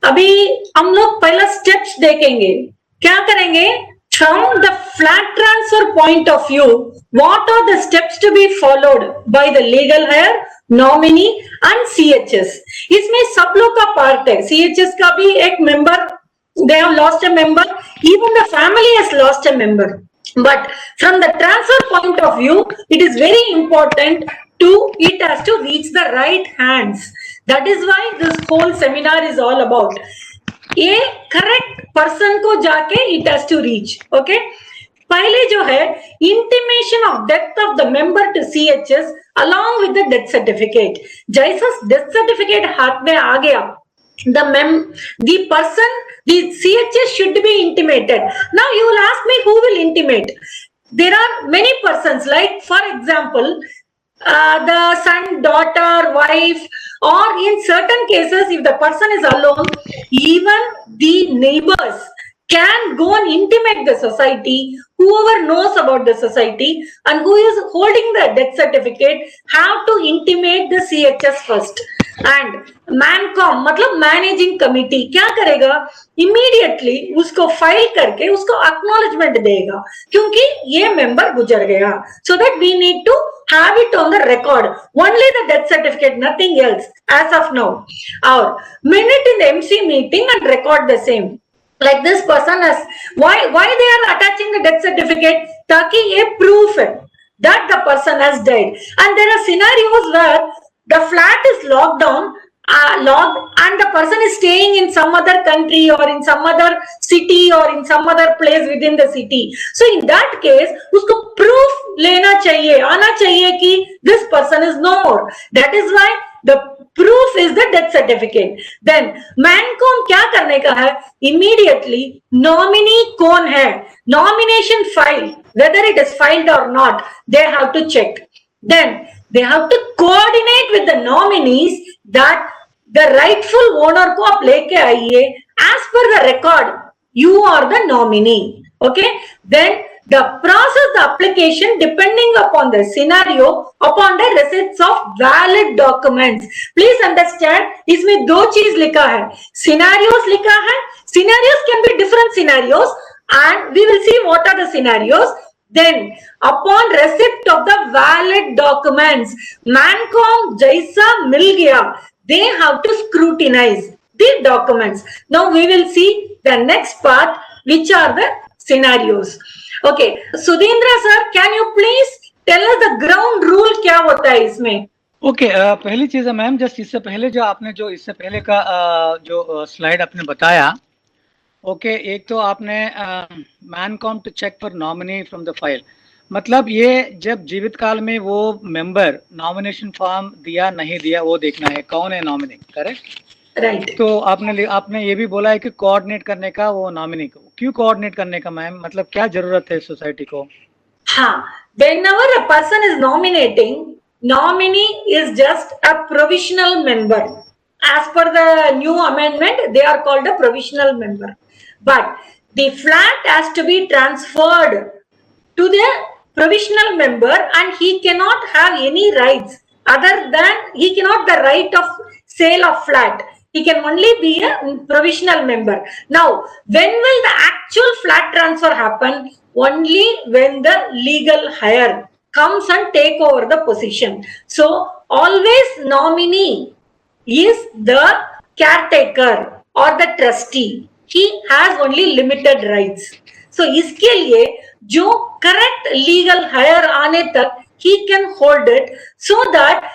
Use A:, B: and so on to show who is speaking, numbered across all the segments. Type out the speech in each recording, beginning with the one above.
A: अभी हम लोग पहला स्टेप्स देखेंगे, क्या करेंगे, from the flat transfer point of view, what are the steps to be followed by the legal heir, nominee and CHS. इसमें सब लोग का पार्ट है, CHS का भी एक member, they have lost a member, even the family has lost a member. But from the transfer point of view, it is very important it has to reach the right hands. That is why this whole seminar is all about. ये correct person को जाके it has to reach. Okay, पहले जो है intimation of death of the member to CHS along with the death certificate. जैसा death certificate हाथ में आ गया, the person, the CHS should be intimated. Now you will ask me, who will intimate? There are many persons, like for example, the son, daughter, wife, or in certain cases, if the person is alone, even the neighbors can go and intimate the society. Whoever knows about the society and who is holding the death certificate have to intimate the CHS first. And मैनकॉम मतलब managing committee क्या करेगा, immediately उसको file करके उसको acknowledgement देगा क्योंकि ये member गुजर गया. So that we need to have it on the record, only the death certificate, nothing else as of now. Or minute in the MC meeting and record the same, like this person has, why they are attaching the death certificate, ताकि ये proof है that the person has died. And there are scenarios where the flat is locked down, locked, and the person is staying in some other country or in some other city or in some other place within the city. So in that case, उसको proof लेना चाहिए, आना चाहिए कि this person is no more. That is why the proof is the death certificate. Then मैनकॉम क्या करने का है, immediately nominee कौन है, nomination file, whether it is filed or not, they have to check. Then they have to coordinate with the nominees that the rightful owner को आप लेके आइए, as per the record you are the nominee. Okay, then the process, the application depending upon the scenario, upon the receipts of valid documents. Please understand, इसमें दो चीज लिखा है, scenarios लिखा है. Scenarios can be different scenarios and we will see what are the scenarios. Then upon receipt of the valid documents, मैनकॉम जैसा मिल गया, they have to scrutinize the documents. Now we will see the next part, which are the scenarios. Okay, Sudhindra sir, can you please tell us the ground rule क्या होता है इसमें?
B: Okay, पहली चीज है ma'am, just इससे पहले जो आपने जो इससे पहले का जो स्लाइड आपने बताया, ओके, एक तो आपने मैनकॉम to check for nominee from the file, मतलब ये जब जीवित काल में वो मेंबर नॉमिनेशन फॉर्म दिया नहीं दिया वो देखना है, कौन है नॉमिनी, करेक्ट?
A: राइट.
B: तो आपने ये भी बोला है कि कोऑर्डिनेट करने का वो नॉमिनी को, क्यों कोऑर्डिनेट करने का मैम, मतलब क्या जरूरत है सोसाइटी को?
A: हाँ, whenever a person is nominating, nominee is just a provisional member. As per the new amendment, they are called a provisional member. But the flat has to be transferred to the provisional member and he cannot have any rights other than, he cannot the right of sale of flat. He can only be a provisional member. Now, when will the actual flat transfer happen? Only when the legal heir comes and take over the position. So, always nominee is the caretaker or the trustee. He has only limited rights. So, इसके लिए जो correct legal heir आने तक he can hold it, so that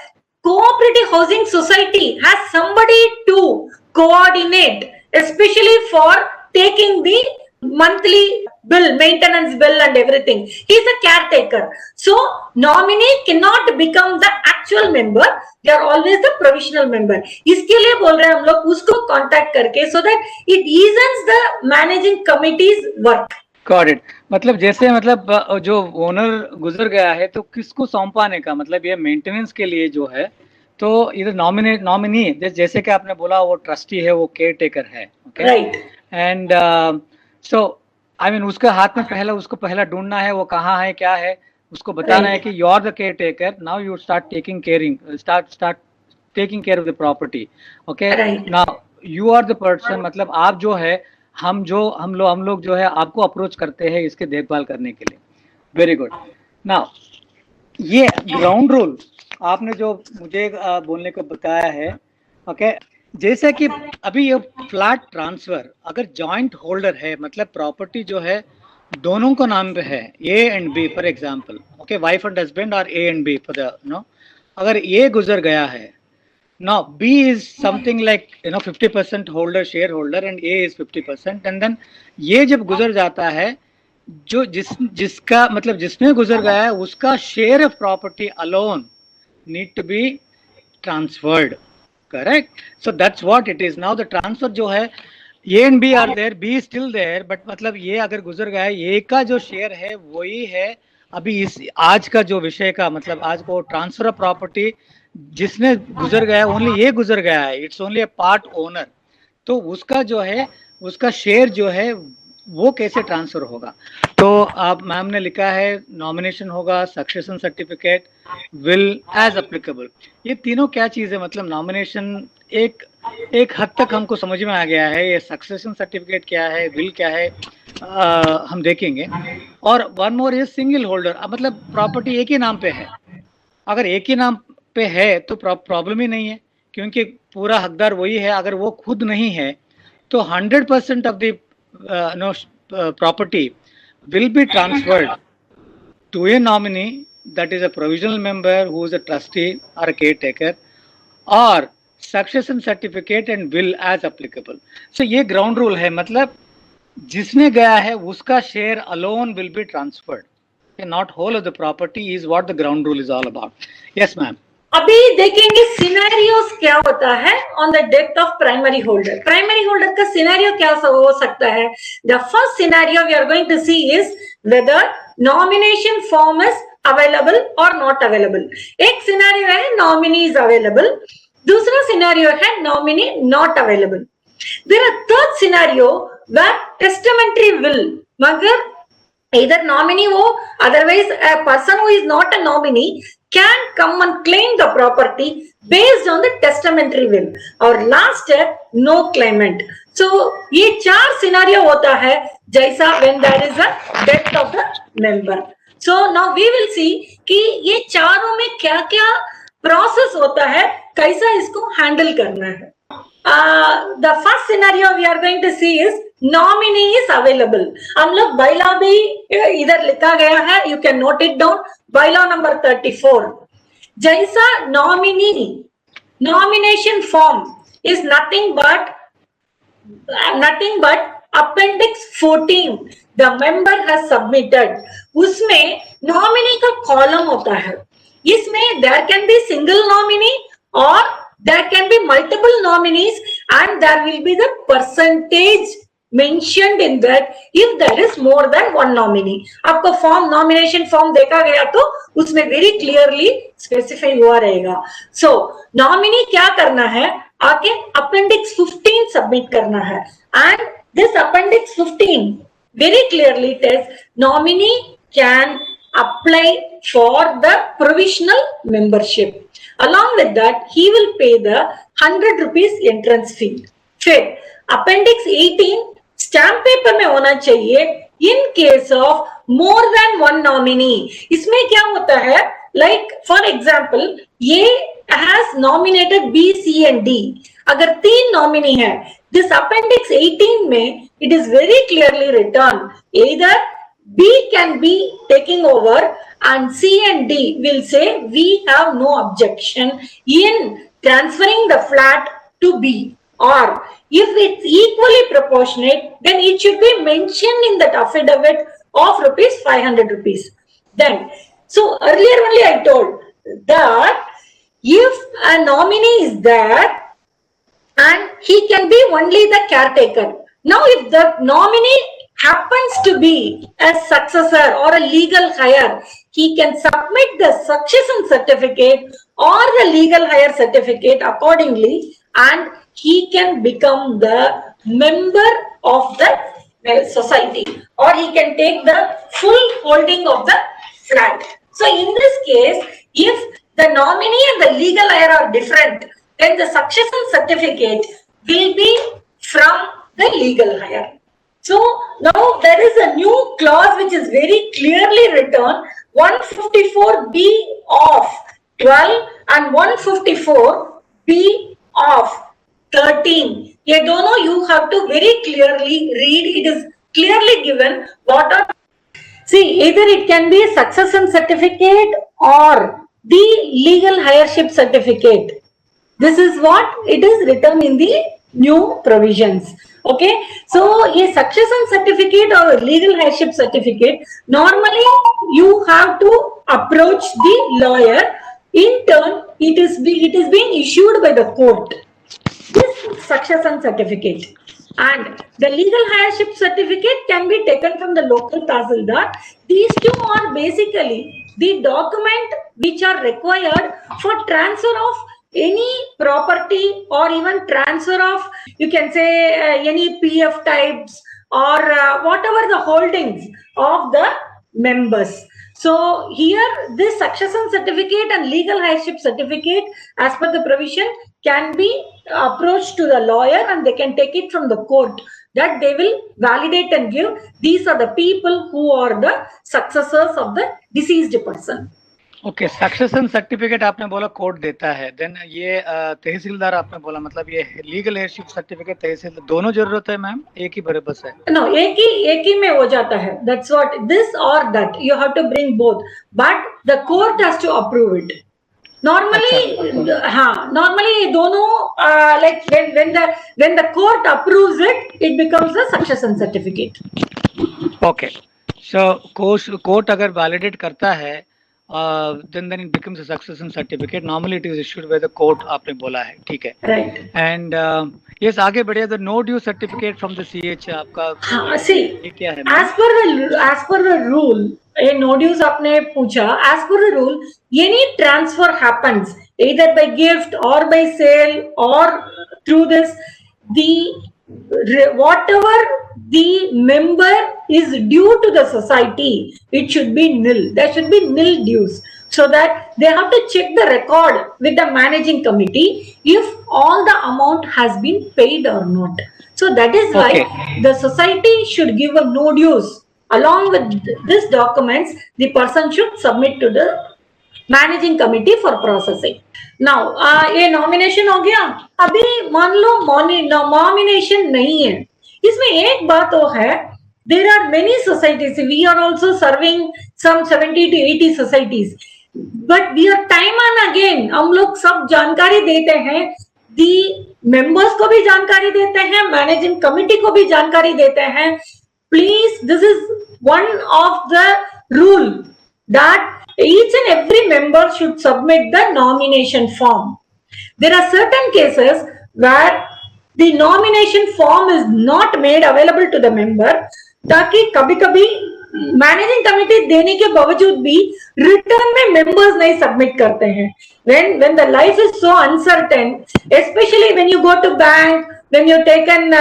A: cooperative housing society has somebody to coordinate, especially for taking the monthly bill, maintenance bill and everything. He is a caretaker. So nominee cannot become the actual member. They are always the provisional member. इसके लिए बोल रहे हैं हम लोग उसको contact करके, so that it eases the managing committee's work.
B: Got it. मतलब जैसे मतलब जो ओनर गुजर गया है तो किसको सौंपाने का, मतलब ये मेंटेनेंस के लिए जो है, तो इधर नॉमिनी जैसे कि आपने बोला वो ट्रस्टी है, वो केयर टेकर है, okay,
A: right.
B: And so I mean उसके हाथ में उसको पहला ढूंढना है वो कहाँ है, क्या है, उसको बताना है कि you are the caretaker, now you start taking care of the property, okay. Now you are the person, मतलब आप जो है, हम लोग जो है आपको अप्रोच करते हैं इसके देखभाल करने के लिए। Very good. नाउ ये ग्राउंड रूल आपने जो मुझे बोलने को बताया है, ओके, जैसे कि अभी ये फ्लैट ट्रांसफर अगर जॉइंट होल्डर है, मतलब प्रॉपर्टी जो है दोनों को नाम पे है, A and B for example, okay, wife and husband और A and B for the no, अगर ए गुजर गया है, now B is something like 50% holder, shareholder, and A is 50%, and then ये जब गुजर जाता है, जो जिसका मतलब जिसमें गुजर गया है उसका share of property alone need to be transferred, correct? So that's what it is. Now the transfer जो है, A and B are there, B still there, but मतलब ये अगर गुजर गया है, ए का जो शेयर है वही है अभी इस आज का जो विषय का मतलब आज को ट्रांसफर ऑफ प्रॉपर्टी जिसने गुजर गया, ओनली ये गुजर गया है, it's only a part owner, तो उसका जो है उसका शेयर जो है वो कैसे ट्रांसफर होगा? तो आप मैम ने लिखा है नॉमिनेशन होगा, succession certificate, will as applicable. ये तीनों क्या चीज है? मतलब नॉमिनेशन एक हद तक हमको समझ में आ गया है, ये सक्सेशन सर्टिफिकेट क्या है, विल क्या है, हम देखेंगे। और one more is single holder, मतलब प्रॉपर्टी एक ही नाम पे है, अगर एक ही नाम पे है तो प्रॉब्लम ही नहीं है, क्योंकि पूरा हकदार वही है। अगर वो खुद नहीं है तो 100% of the property will be transferred to a nominee, that is a provisional member who is a trustee or a caretaker, or succession certificate and will as applicable. So ये ground rule है, मतलब जिसने गया है उसका share alone will be transferred, not whole of the property is what the ground rule is all about. Yes ma'am.
A: अभी देखेंगे scenarios क्या होता है on the death of primary holder. Primary holder का सिनेरियो क्या हो सकता है? The first scenario we are going to see is whether nomination form is available और नॉट अवेलेबल। एक सिनेरियो है नॉमिनी इज अवेलेबल, दूसरा सिनेरियो है nominee not available. There are third scenario where testamentary will, मगर either nominee हो, otherwise a person who is not a nominee can come and claim the property based on the testamentary will, और last step no claimant. So ये चार scenario होता है जैसा when there is a death of the member. So now we will see कि ये चारों में क्या क्या प्रोसेस होता है, कैसा इसको हैंडल करना है। The first scenario we are going to see is nominee is available. हम लोग बाइलॉ भी इधर लिखा गया है, you can note it down, bylaw number 34। जैसा nominee nomination form is nothing but appendix 14 the member has submitted, उसमें नॉमिनी का कॉलम होता है। इसमें there can be single nominee or there can be multiple nominees and there will be the percentage mentioned in that if there is more than one nominee. आपको form nomination form देखा गया तो उसमें very clearly specify हुआ रहेगा। सो nominee क्या करना है, आगे अपेंडिक्स 15 सबमिट करना है, and this appendix 15 very clearly tells nominee can apply for the provisional membership. Along with that, he will pay the 100 rupees entrance fee. फिर अपेंडिक्स 18 स्टैम्प पेपर में होना चाहिए in case of more than one nominee. इसमें क्या होता है, like for example ये has nominated B C and D, अगर 3 नॉमिनी है, दिस अपेंडिक्स 18 में it is very clearly written either B can be taking over and C and D will say we have no objection in transferring the flat to B, or if it's equally proportionate then it should be mentioned in that affidavit of rupees 500 rupees. Then so earlier only I told that if a nominee is there and he can be only the caretaker. Now if the nominee happens to be a successor or a legal heir, he can submit the succession certificate or the legal heir certificate accordingly, and he can become the member of the society, or he can take the full holding of the flat. So in this case, if the nominee and the legal heir are different, then the succession certificate will be from the legal hire. So now there is a new clause which is very clearly written, 154B of 12 and 154B of 13. ये दोनों you have to very clearly read. It is clearly given what are. See, either it can be succession certificate or the legal hireship certificate. This is what it is written in the new provisions. Okay, so a succession certificate or a legal hireship certificate, normally you have to approach the lawyer. In turn, it is being issued by the court. This succession certificate and the legal hireship certificate can be taken from the local tahsildar. These two are basically the document which are required for transfer of any property or even transfer of, you can say, any PF types or whatever the holdings of the members. So here this succession certificate and legal hireship certificate as per the provision can be approached to the lawyer and they can take it from the court that they will validate and give. These are the people who are the successors of the deceased person.
B: Okay, succession certificate आपने बोला court देता है, then ये तहसीलदार आपने बोला, मतलब ये legal हेयरशिप certificate तहसीलदार दोनों जरूरत है मैम, एक ही भरे बस है?
A: नो, एक ही में हो जाता है. दैट्स व्हाट, दिस और that you have to bring both, but the court has to approve it. Normally, हाँ, normally दोनों like when the court approves it, it becomes a succession certificate.
B: Okay, so court अगर validate करता है, then it becomes a succession certificate. Normally it is issued by the court. आपने बोला है, ठीक है.
A: Right.
B: And yes, आगे बढ़िए. The no due certificate from the CH आपका.
A: हाँ, see.
B: ये क्या है?
A: As per the rule, a no dues आपने पूछा. As per the rule, any transfer happens either by gift or by sale or through this, whatever the member is due to the society, it should be nil. There should be nil dues, so that they have to check the record with the managing committee if all the amount has been paid or not. So that is why the society should give a no dues. Along with these documents, the person should submit to the managing committee for processing. Now ये nomination हो गया. अभी मान लो nomination नहीं है. इसमें एक बात वो है, there are many societies, we are also serving some 70 to 80 societies, but we are time and again हम लोग सब जानकारी देते हैं, दी मेंबर्स को भी जानकारी देते हैं, मैनेजिंग कमिटी को भी जानकारी देते हैं. Please, this is one of the rule that each and every member should submit the nomination form. There are certain cases where the nomination form is not made available to the member, ताकि कभी-कभी managing committee देने के बावजूद भी return में members नहीं submit करते हैं. When the life is so uncertain, especially when you go to bank, when you taken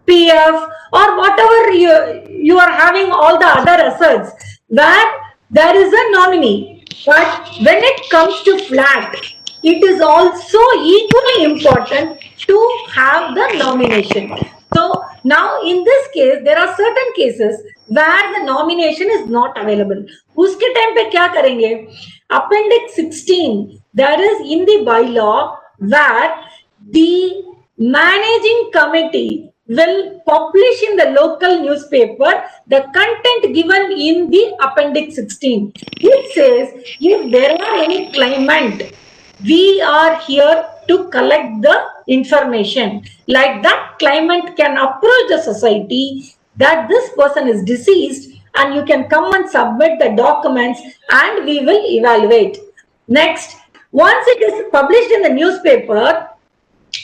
A: PF or whatever you are having all the other assets, where there is a nominee, but when it comes to flat, it is also equally important to have the nomination. So now in this case, there are certain cases where the nomination is not available. उसके time पे क्या करेंगे? Appendix 16, there is in the bylaw where the managing committee will publish in the local newspaper the content given in the appendix 16. It says if there are any claimant, we are here to collect the information. Like that claimant can approach the society that this person is deceased and you can come and submit the documents and we will evaluate. Next, once it is published in the newspaper,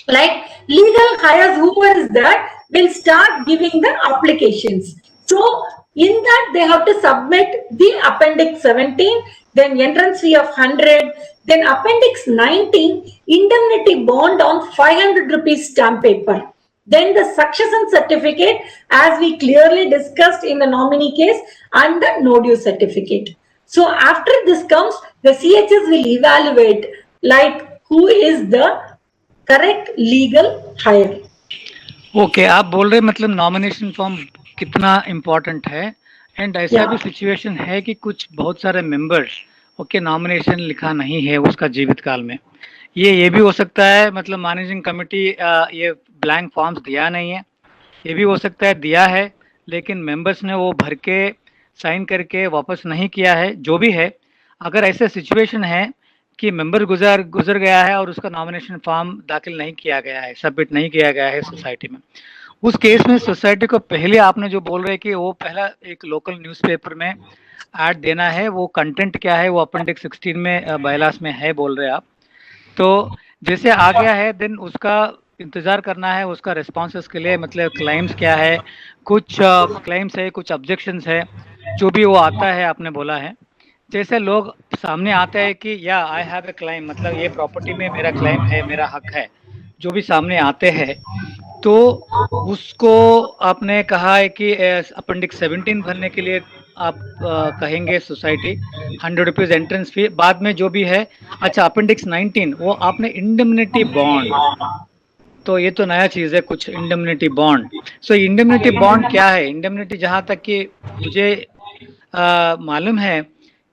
A: like legal hires, whoever is that, will start giving the applications. So in that they have to submit the appendix 17, then entrance fee of 100, then appendix 19, indemnity bond on 500 rupees stamp paper. Then the succession certificate, as we clearly discussed in the nominee case, and the no due certificate. So after this comes, the CHS will evaluate like who is the correct legal hire.
B: Okay आप बोल रहे मतलब nomination form कितना important है and ऐसा
A: Yeah.
B: भी situation है कि कुछ बहुत सारे मेंबर्स ओके नॉमिनेशन लिखा नहीं है उसका जीवित काल में ये भी हो सकता है मतलब मैनेजिंग कमेटी ये ब्लैंक फॉर्म्स दिया नहीं है ये भी हो सकता है दिया है लेकिन मेंबर्स ने वो भर के साइन करके वापस नहीं किया है जो भी है अगर ऐसे सिचुएशन है कि मेंबर गुजर गया है और उसका नॉमिनेशन फॉर्म दाखिल नहीं किया गया है सबमिट नहीं किया गया है सोसाइटी में उस केस में सोसाइटी को पहले आपने जो बोल रहे कि वो पहला एक लोकल न्यूज़पेपर में ऐड देना है वो कंटेंट क्या है वो अपेंडिक्स 16 में बायलास में है बोल रहे आप तो जैसे आ गया है देन उसका इंतजार करना है उसका रिस्पॉन्सेस के लिए मतलब क्लेम्स क्या है कुछ क्लेम्स है कुछ ऑब्जेक्शंस है जो भी वो आता है आपने बोला है जैसे लोग सामने आते हैं कि या आई हैव ए क्लेम मतलब ये प्रॉपर्टी में मेरा क्लेम है मेरा हक है जो भी सामने आते हैं तो उसको आपने कहा है कि अपेंडिक्स 17 भरने के लिए आप कहेंगे सोसाइटी 100 रुपीज एंट्रेंस फी बाद में जो भी है अच्छा अपेंडिक्स 19 वो आपने इंडेमनिटी बॉन्ड तो ये तो नया चीज है कुछ indemnity bond so indemnity bond क्या है इंडेमनिटी जहां तक कि मुझे मालूम है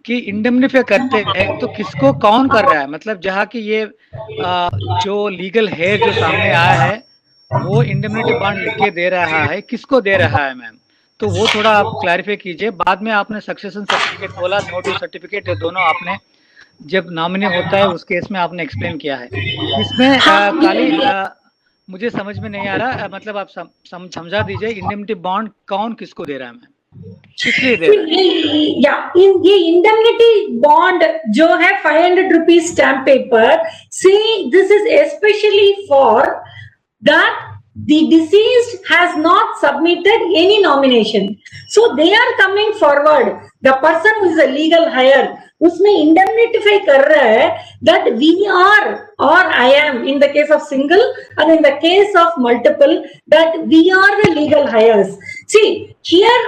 B: कि इंडेमनिफाई करते हैं तो किसको कौन कर रहा है मतलब जहाँ की ये जो लीगल हेयर जो सामने आया है वो इंडेमनिटी बॉन्ड लिख के दे रहा है किसको दे रहा है मैम तो वो थोड़ा आप क्लैरिफाई कीजिए बाद में आपने सक्सेशन सर्टिफिकेट बोला नोटिव सर्टिफिकेट ये दोनों आपने जब नॉमिनी होता है उस केस में आपने एक्सप्लेन किया है इसमें खाली मुझे समझ में नहीं आ रहा मतलब आप समझा दीजिए इंडेमनिटी बॉन्ड कौन किसको दे रहा है मैम किसलिए दे रहा है
A: या ये इंडेमनिटी बॉन्ड जो है 500 rupees stamp paper see this is especially for that the deceased has not submitted any nomination so they are coming forward the person who is a legal hire उसमें indemnify कर रहा है that we are or I am in the case of single and in the case of multiple that we are the legal hires see here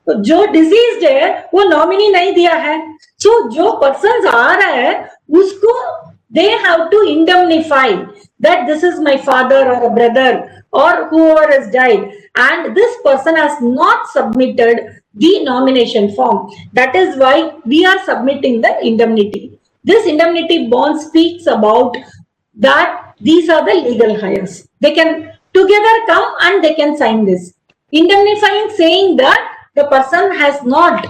A: जो deceased है वो nominee नहीं दिया है so जो पर्सन आ रहा है उसको they have to indemnify that this is my father or a brother or whoever has died and this person has not submitted the nomination form that is why we are submitting the indemnity this indemnity bond speaks about that these are the legal hires they can together come and they can sign this indemnifying saying that the person has not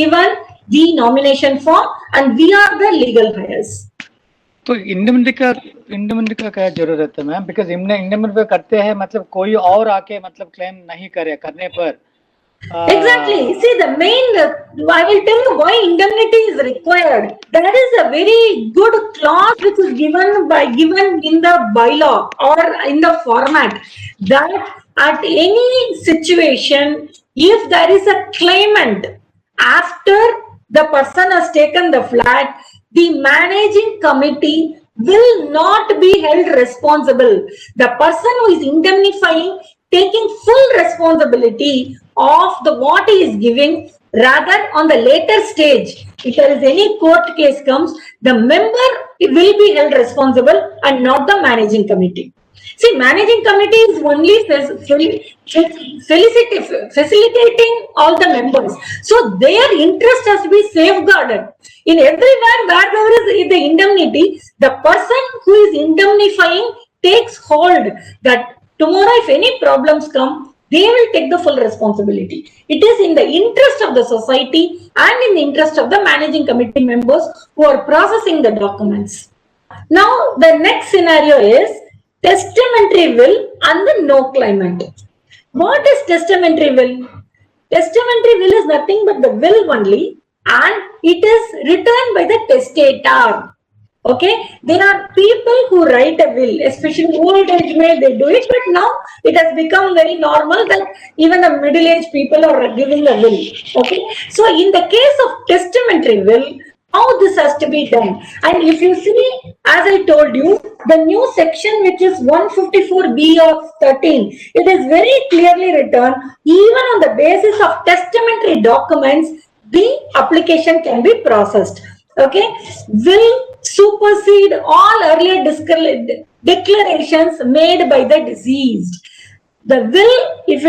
A: given the nomination form and we are the legal hires
B: तो indemnity का क्या जरूरत है ma'am because indemnity करते हैं मतलब कोई और आके मतलब क्लेम नहीं करे करने पर
A: exactly see the main I will tell you why indemnity is required that is a very good clause which is given in the bylaw or in the format that at any situation if there is a claimant after the person has taken the flat the managing committee will not be held responsible. The person who is indemnifying taking full responsibility of the what he is giving rather on the later stage. If there is any court case comes, the member will be held responsible and not the managing committee. See, managing committee is only facilitating all the members. So their interest has to be safeguarded. In everywhere where there is the indemnity, the person who is indemnifying takes hold that tomorrow if any problems come, they will take the full responsibility. It is in the interest of the society and in the interest of the managing committee members who are processing the documents. Now, the next scenario is testamentary will and the no claimant. What is testamentary will? Testamentary will is nothing but the will only and it is written by the testator. Okay, there are people who write a will, especially old age may they do it, but now it has become very normal that even the middle-aged people are giving a will. Okay, so in the case of testamentary will, how this has to be done? And if you see, as I told you, the new section which is 154B of 13, it is very clearly written, even on the basis of testamentary documents, the application can be processed. Okay, will supersede all earlier declarations made by the deceased. The will, if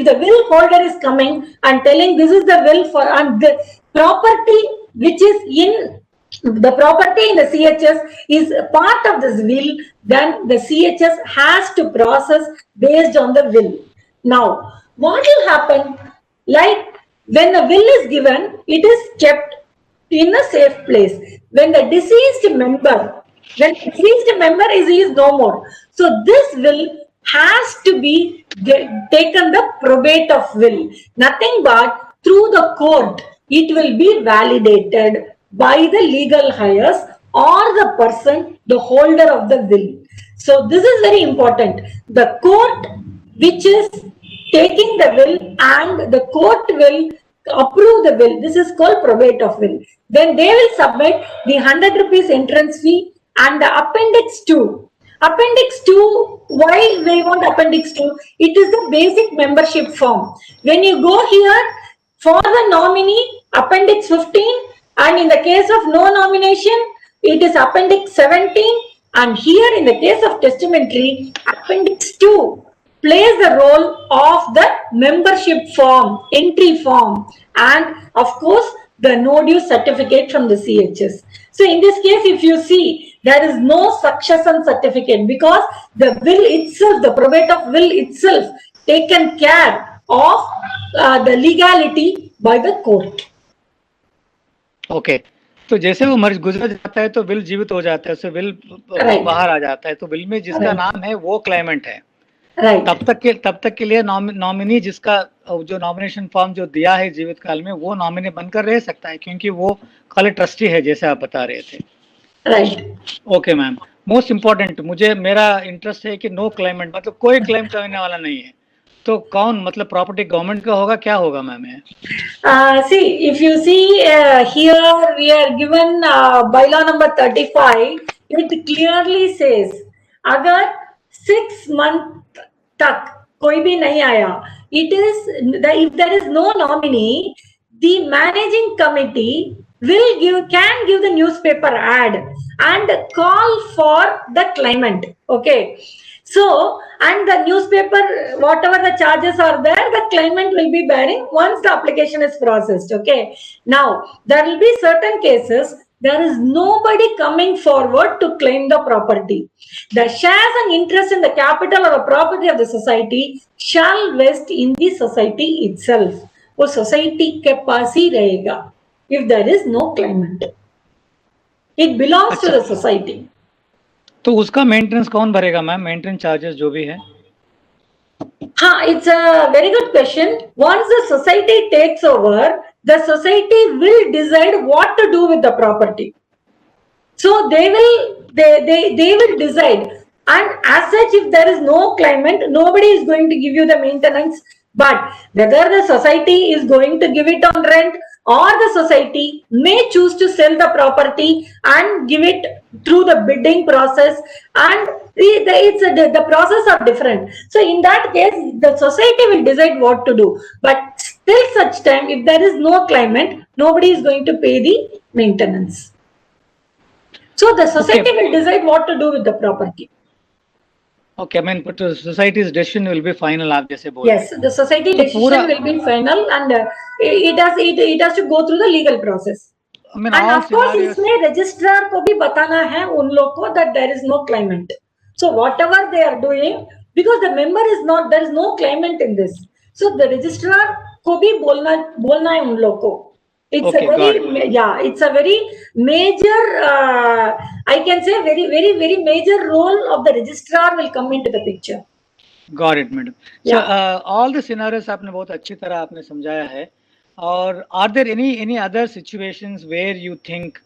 A: the will holder is coming and telling this is the will for, and the property which is in the property in the CHS is part of this will, then the CHS has to process based on the will. Now, what will happen? Like when the will is given, it is kept in a safe place. When the deceased member is no more. So this will has to be taken the probate of will. Nothing but through the court, it will be validated by the legal heirs or the person, the holder of the will. So this is very important. The court which is taking the will and the court will approve the will. This is called probate of will. Then they will submit the 100 rupees entrance fee and the appendix 2. Appendix 2, why we want appendix 2? It is the basic membership form. When you go here for the nominee, appendix 15, and in the case of no nomination, it is appendix 17, and here in the case of testamentary, appendix 2 plays the role of the membership form, entry form, and of course the no due certificate from the CHS. So in this case, if you see, there is no succession certificate because the will itself, the probate of will itself, taken care of the legality by the court.
B: Okay. तो जैसे वो मर गुजर जाता है तो will जीवित हो जाता है, उससे विल बाहर आ जाता है, तो विल में जिसका नाम है वो क्लेमेंट है. तब तक के लिए नॉमिनी जिसका जो नॉमिनेशन फॉर्म जो दिया है जीवित काल में वो नॉमिनी बनकर रह सकता है क्योंकि वो खाली ट्रस्टी है जैसे आप बता रहे थे. Okay ma'am. मोस्ट इम्पोर्टेंट मुझे मेरा इंटरेस्ट है कि नो क्लेमेंट मतलब कोई क्लेम करने वाला नहीं है, तो कौन मतलब प्रॉपर्टी गवर्नमेंट का होगा, क्या होगा ma'am?
A: See, if you see here we are given bylaw number 35, it clearly says अगर 6 month तक कोई भी नहीं आया, it is if there is no nominee, the managing committee can give the newspaper ad and call for the claimant. Okay. So, and the newspaper, whatever the charges are there, the claimant will be bearing once the application is processed. Okay. Now, there will be certain cases, there is nobody coming forward to claim the property. The shares and interest in the capital or the property of the society shall vest in the society itself. वो society के पास ही रहेगा if there is no claimant. It belongs to the society.
B: तो उसका maintenance कौन भरेगा ma'am? Maintenance charges जो भी है.
A: हाँ, it's a very good question. Once the society takes over, the society will decide what to do with the property. So they will decide, and as such, if there is no claimant, nobody is going to give you the maintenance. But whether the society is going to give it on rent or the society may choose to sell the property and give it through the bidding process, and the process are different. So in that case, the society will decide what to do. But till such time, if there is no claimant, nobody is going to pay the maintenance. So the society will decide what to do with the property.
B: Okay, I mean, but the society's decision will be final. आप जैसे बोल.
A: Yes, the society decision will be final, and it has to go through the legal process.
B: I mean,
A: and of course, इसमें registrar को भी बताना है उन लोग को that there is no claimant. So whatever they are doing, because the member is not, there is no claimant in this. So the registrar को भी बोलना है उन लोग को. It's a very, it's a very major, I can say very major role of the registrar will come into the picture.
B: Got it, madam. So all the scenarios आपने बहुत अच्छी तरह आपने समझाया है. और are there any other situations where you think,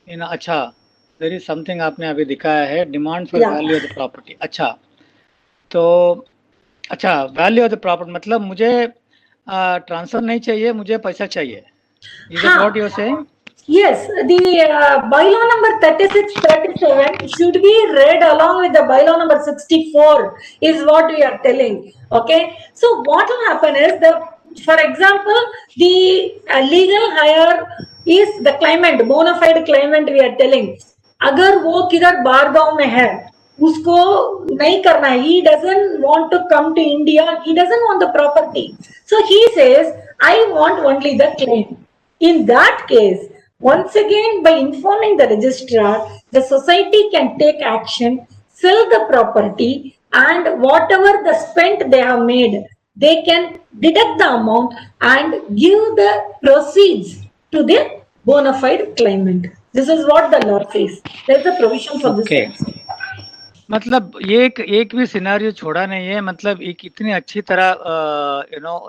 B: you know, अच्छा, there is something आपने अभी दिखाया है, demand for value of the property. अच्छा, तो अच्छा value of the property मतलब मुझे ट्रांसफर नहीं चाहिए, मुझे पैसा चाहिए. Is that what you are saying?
A: Yes, the bylaw number 36-37 should be read along with the bylaw number 64 is what we are telling. Okay, so what will happen is for example, the legal hire is the claimant, bona fide claimant we are telling. अगर वो किधर बारगांव में है, उसको नहीं करना है, he doesn't want to come to India, he doesn't want the property, so he says I want only the claim. In that case, once again, by informing the registrar, the society can take action, sell the property, and whatever the spent they have made, they can deduct the amount and give the proceeds to the bona fide claimant. This is what the law says. There is a provision for
B: Okay.
A: this.
B: मतलब ये एक भी scenario छोड़ा नहीं है, मतलब एक इतनी अच्छी तरह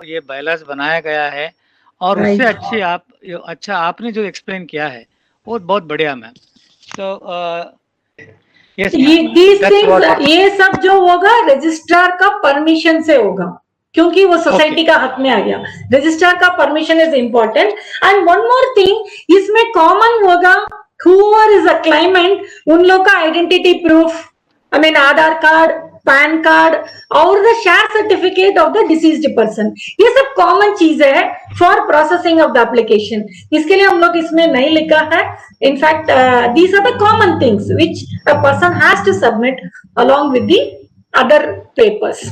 B: ये बायलास बनाया गया है और
A: Right.
B: उससे अच्छा आपने जो एक्सप्लेन किया है वो बहुत बढ़िया मैम. तो yes,
A: these things, ये सब जो होगा रजिस्ट्रार का परमिशन से होगा, क्योंकि वो सोसाइटी का हक में आ गया. रजिस्ट्रार का permission is important. And one more thing, इसमें कॉमन होगा whoever is a claimant, उन लोग का identity proof, I mean Aadhaar card, PAN card और the share certificate of the deceased person, ये सब कॉमन चीज है for processing of the application. इसके लिए हम लोग इसमें नहीं लिखा है. In fact these are the common things which a person has to submit along with the other papers.